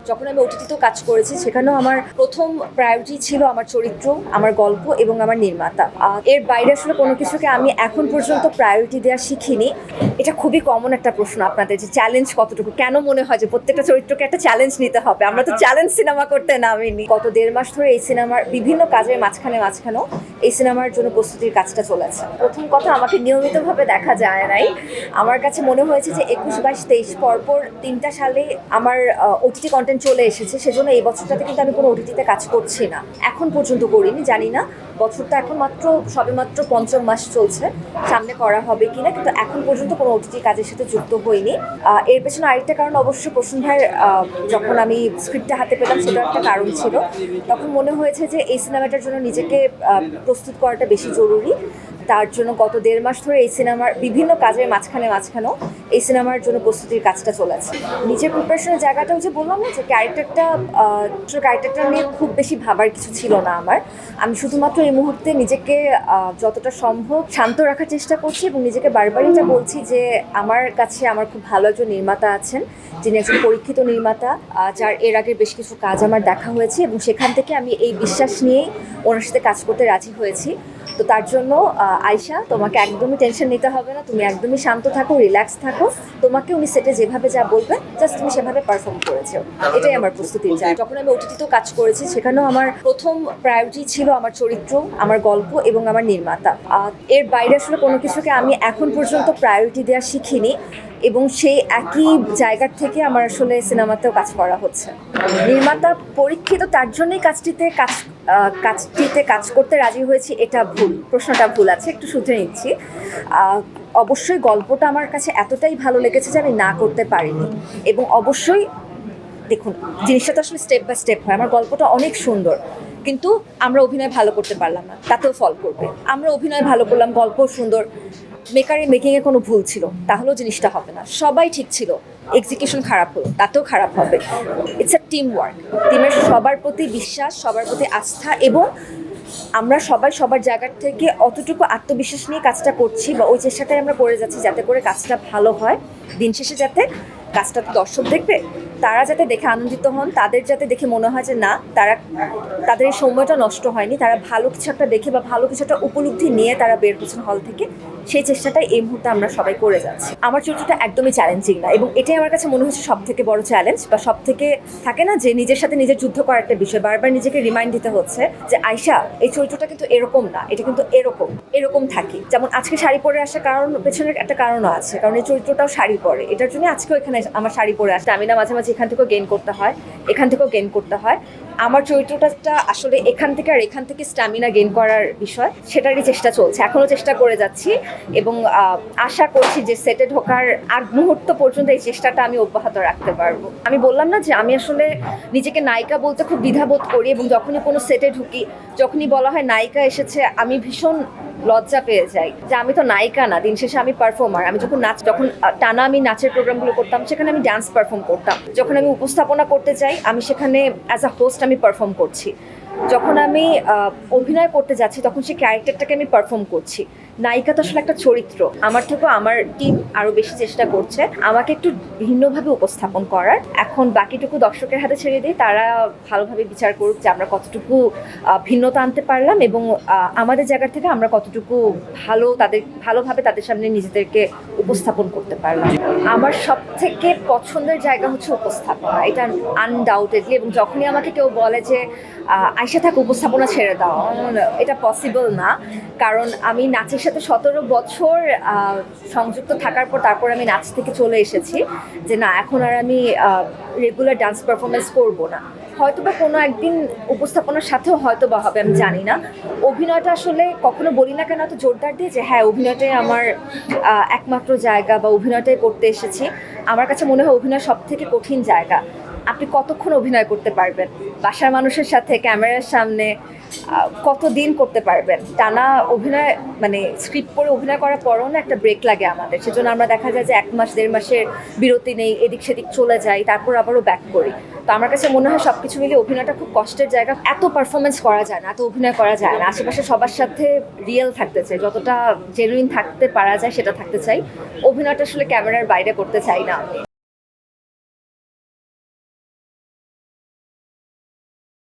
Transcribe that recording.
যখন আমি ওটিটিতেও কাজ করেছি সেখানেও আমার প্রথম প্রায়োরিটি ছিল আমার চরিত্র, আমার গল্প এবং আমার নির্মাতা। এর বাইরে আসলে কোনো কিছুকে আমি এখন পর্যন্ত প্রায়োরিটি দেওয়া শিখিনি। এটা খুবই কমন একটা প্রশ্ন আপনাদের, যে চ্যালেঞ্জ কতটুকু, কেন মনে হয় যে প্রত্যেকটা চরিত্রকে একটা চ্যালেঞ্জ নিতে হবে? আমরা তো চ্যালেঞ্জ সিনেমা করতে নামিনি। গত 1.5 মাস ধরে এই সিনেমার বিভিন্ন কাজের মাঝখানেও এই সিনেমার জন্য প্রস্তুতির কাজটা চলেছে। প্রথম কথা, আমাকে নিয়মিতভাবে দেখা যায় নাই। আমার কাছে মনে হয়েছে যে 21, 22, 23 পরপর 3টা সালে আমার ওটিটি কন্টেন্ট চলে এসেছে, সেজন্য এই বছরটাতে কিন্তু আমি কোনো ওটিটিতে কাজ করছি না, এখন পর্যন্ত করিনি। জানি না, বছরটা এখন সবেমাত্র 5ম মাস চলছে, সামনে করা হবে কিনা, কিন্তু এখন পর্যন্ত কোনো ওটিটি কাজের সাথে যুক্ত হইনি। এর পেছনে আরেকটা কারণ অবশ্যই প্রসূন ভাইয়ের, যখন আমি স্ক্রিপ্টটা হাতে পেলাম সেটার একটা কারণ ছিল। তখন মনে হয়েছে যে এই সিনেমাটার জন্য নিজেকে প্রস্তুত করাটা বেশি জরুরি। তার জন্য গত 1.5 মাস ধরে এই সিনেমার বিভিন্ন কাজের মাঝখানেও এই সিনেমার জন্য প্রস্তুতির কাজটা চলেছে। নিজের প্রিপারেশনের জায়গাটাও যে বললাম না, যে ক্যারেক্টারটা নিয়ে খুব বেশি ভাবার কিছু ছিল না আমার। আমি শুধুমাত্র এই মুহূর্তে নিজেকে যতটা সম্ভব শান্ত রাখার চেষ্টা করছি এবং নিজেকে বারবার এটা বলছি যে আমার কাছে আমার খুব ভালো একজন নির্মাতা আছেন, যিনি একজন পরীক্ষিত নির্মাতা, যার এর আগের বেশ কিছু কাজ আমার দেখা হয়েছে এবং সেখান থেকে আমি এই বিশ্বাস নিয়েই ওনার সাথে কাজ করতে রাজি হয়েছি। তো তার জন্য আয়শা, তোমাকে একদমই টেনশন নিতে হবে না, তুমি একদমই শান্ত থাকো, রিল্যাক্স থাকো। তোমাকে উনি সেটে যেভাবে যা বলবে জাস্ট তুমি সেভাবে পারফর্ম করেছো, এটাই আমার প্রস্তুতির জায়গা। যখন আমি ওটিটিতেও কাজ করেছি সেখানেও আমার প্রথম প্রায়োরিটি ছিল আমার চরিত্র, আমার গল্প এবং আমার নির্মাতা। এর বাইরে আসলে কোনো কিছুকে আমি এখন পর্যন্ত প্রায়োরিটি দেওয়া শিখিনি এবং সেই একই জায়গার থেকে আমার আসলে সিনেমাতেও কাজ করা হচ্ছে। নির্মাতা পরীক্ষিত, তার জন্যই কাজটিতে কাজ করতে রাজি হয়েছি, এটা ভুল, প্রশ্নটা ভুল আছে, একটু শুধরে নিচ্ছি। অবশ্যই গল্পটা আমার কাছে এতটাই ভালো লেগেছে যে আমি না করতে পারিনি। এবং অবশ্যই দেখুন, জিনিসটা তো আসলে স্টেপ বাই স্টেপ হয়। আমার গল্পটা অনেক সুন্দর, কিন্তু আমরা অভিনয় ভালো করতে পারলাম না, তাতেও ফল করবে। আমরা অভিনয় ভালো করলাম, গল্প সুন্দর, মেকিংয়ে কোনো ভুল ছিল, তাহলেও জিনিসটা হবে না। সবাই ঠিক ছিল, এক্সিকিউশন খারাপ হলো, তাতেও খারাপ হবে। ইটস আ টিম ওয়ার্ক, টিমের সবার প্রতি বিশ্বাস, সবার প্রতি আস্থা, এবং আমরা সবাই সবার জায়গার থেকে অতটুকু আত্মবিশ্বাস নিয়ে কাজটা করছি, বা ওই চেষ্টাটাই আমরা করে যাচ্ছি যাতে করে কাজটা ভালো হয়। দিন শেষে যাতে কাজটা দর্শক দেখবে, তারা যাতে দেখে আনন্দিত হন, তাদের যাতে দেখে মনে হয় যে না, তাদের এই সময়টা নষ্ট হয়নি, তারা ভালো কিছু একটা দেখে বা ভালো কিছু একটা উপলব্ধি নিয়ে তারা বের হচ্ছেন হল থেকে, সেই চেষ্টাটাই এই মুহূর্তে আমরা সবাই করে যাচ্ছি। আমার চরিত্রটা একদমই চ্যালেঞ্জিং না, এবং এটাই আমার কাছে মনে হচ্ছে সব থেকে বড় চ্যালেঞ্জ, বা সব থেকে থাকে না যে নিজের সাথে নিজের যুদ্ধ করার একটা বিষয়, বারবার নিজেকে রিমাইন্ড দিতে হচ্ছে যে আয়শা, এই চরিত্রটা কিন্তু এরকম না, এটা কিন্তু এরকম থাকি। যেমন আজকে শাড়ি পরে আসার পেছনের একটা কারণও আছে, কারণ এই চরিত্রটাও শাড়ি পরে, এটার জন্য আজকেও এখানে আমার শাড়ি পরে আসতে আমি না, মাঝে মাঝে এখান থেকেও গেইন করতে হয়, এখান থেকেও গেইন করতে হয়। আমার চরিত্রটা আসলে এখান থেকে আর এখান থেকে স্ট্যামিনা গেইন করার বিষয়, সেটারই চেষ্টা চলছে, এখনও চেষ্টা করে যাচ্ছি, এবং আশা করছি যে সেটে ঢোকার আগ মুহূর্ত পর্যন্ত এই চেষ্টাটা আমি অব্যাহত রাখতে পারবো। আমি বললাম না যে আমি আসলে নিজেকে নায়িকা বলতে খুব দ্বিধাবোধ করি, এবং যখনই কোনো সেটে ঢুকি, যখনই বলা হয় নায়িকা এসেছে, আমি ভীষণ লজ্জা পেয়ে যাই যে আমি তো নায়িকা না, দিন শেষে আমি পারফর্মার। আমি যখন টানা আমি নাচের প্রোগ্রামগুলো করতাম, সেখানে আমি ডান্স পারফর্ম করতাম। যখন আমি উপস্থাপনা করতে যাই, আমি সেখানে অ্যাজ আ হোস্ট আমি পারফর্ম করছি। যখন আমি অভিনয় করতে যাচ্ছি, তখন সেই ক্যারেক্টারটাকে আমি পারফর্ম করছি। নায়িকা তো আসলে একটা চরিত্র। আমার থেকেও আমার টিম আরও বেশি চেষ্টা করছে আমাকে একটু ভিন্নভাবে উপস্থাপন করার। এখন বাকিটুকু দর্শকের হাতে ছেড়ে দিই, তারা ভালোভাবে বিচার করুক যে আমরা কতটুকু ভিন্নতা আনতে পারলাম, এবং আমাদের জায়গা থেকে আমরা কতটুকু ভালোভাবে তাদের সামনে নিজেদেরকে উপস্থাপন করতে পারলাম। আমার সব থেকে পছন্দের জায়গা হচ্ছে উপস্থাপনা, এটা আনডাউটেডলি। এবং যখনই আমাকে কেউ বলে যে আয়শা থাক, উপস্থাপনা ছেড়ে দাও, এটা পসিবল না। কারণ আমি নাচের সাথে 17 বছর সংযুক্ত থাকার পর তারপর আমি নাচ থেকে চলে এসেছি, যে না, এখন আর আমি রেগুলার ডান্স পারফরমেন্স করবো না। হয়তো বা কোনো একদিন উপস্থাপনার সাথেও হয়তো বা হবে, আমি জানি না। অভিনয়টা আসলে কখনো বলি না কেন এত জোরদার দিয়ে যে হ্যাঁ, অভিনয়টাই আমার একমাত্র জায়গা, বা অভিনয়টাই করতে এসেছি। আমার কাছে মনে হয় অভিনয় সব থেকে কঠিন জায়গা। আপনি কতক্ষণ অভিনয় করতে পারবেন বাসার মানুষের সাথে ক্যামেরার সামনে, কতদিন করতে পারবেন টানা অভিনয়? মানে স্ক্রিপ্ট পড়ে অভিনয় করার পরও না একটা ব্রেক লাগে আমাদের, সেজন্য আমরা দেখা যায় যে 1 মাস 1.5 মাসের বিরতি নেই, এদিক সেদিক চলে যাই, তারপর আবারও ব্যাক করি। তো আমার কাছে মনে হয় সব কিছু মিলিয়ে অভিনয়টা খুব কষ্টের জায়গা। এত পারফরমেন্স করা যায় না, এত অভিনয় করা যায় না। আশেপাশে সবার সাথে রিয়েল থাকতে চাই, যতটা জেনুইন থাকতে পারা যায় সেটা থাকতে চাই। অভিনয়টা আসলে ক্যামেরার বাইরে করতে চাই না আমি।